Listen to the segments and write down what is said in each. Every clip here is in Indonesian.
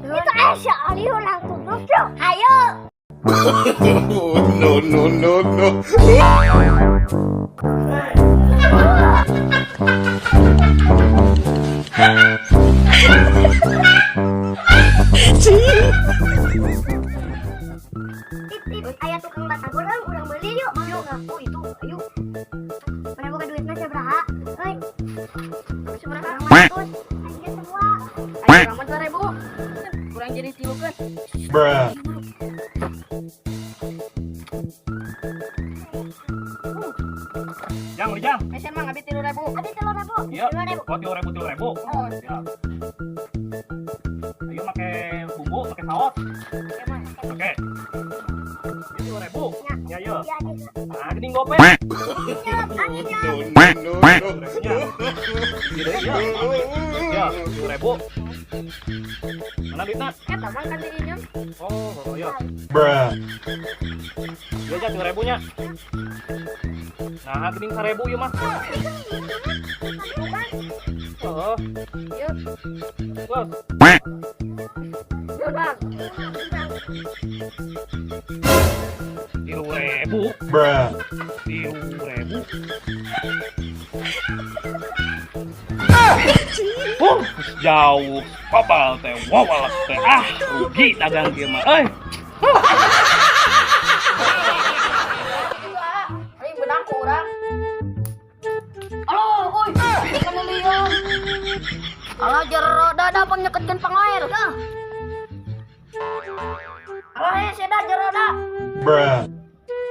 Itu Aisyah Ali ulang tutup yuk. Ayo. No, no, no, no. Tip, ayah tukang batagor urang beli yuk. Yuk ngaku itu, ayo. Mana buka duitnya seberapa? Hei. Seberapa? Terus, aja semua. Ayo ramat 2.000. Kurang jadi tilukeun. Bruh. Jang, jang. Esen mah ngabi 3.000. Habis 3.000. Iya. 5.000. Oh, 3.000. Oh, Siap. Ayo pakai bumbu, pakai saus. Oke. Ini 2.000. Ya, ya. Iya, Nah, gening gope. angin ya. No, no, no, no. Gitu ya. Ya, 2.000. Mana duitnya? eta mah kan diinjem. Oh, ya. Bruh. Ya, aja 2.000-nya. Nah, gening 1.000 yuk, Mas. Oh, Yuk, terus. yuk Bang. 3.000. Bruh. 3.000. Jauh papal teh wawal teh rugi dagang kieu mah euy. Ayo benang kurang. Halo, oi. Kana lieu. Alah jero dada panyeketkeun pangair. Dah. Alah seda jero da. Bruh.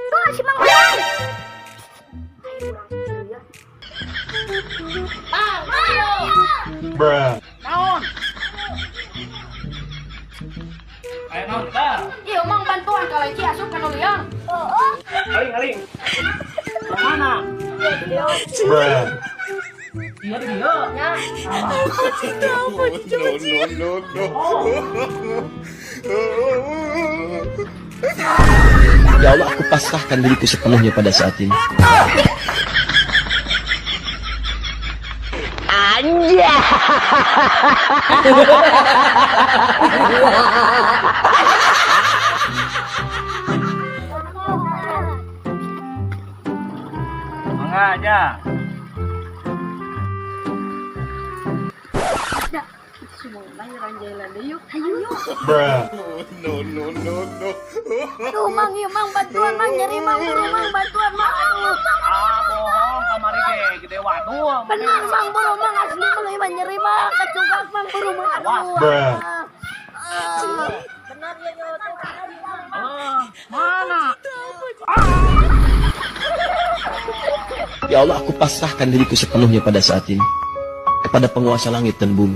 Tuh, si Mang Uday. Bang, ayo. Bruh. Naon? Ayo naon tah? Ieu mang bantuan ka leci asup kana liang. Oh, Aling. Mana? Bruh. Iya di dieu. Ya. No, no, no, no. Ya Allah, aku pasrahkan diriku sepenuhnya pada saat ini. Mangga aja. Bruh. No, no, no, no. Tuh, Mang, yuk, Mang, bantuan, Mang, nyari Mang, buru, Mang, bantuan, Mang, aduh. Ah, bohong kamari ge gede waduh. Benar, Mang, buru, Mang, asli, Mang, iman nyari, Mang, kecugak, Mang, buru, Mang, aduh. Bruh. Benar, ya, yo, tuh, Mana? Ya Allah, aku pasrahkan diriku sepenuhnya pada saat ini kepada penguasa langit dan bumi.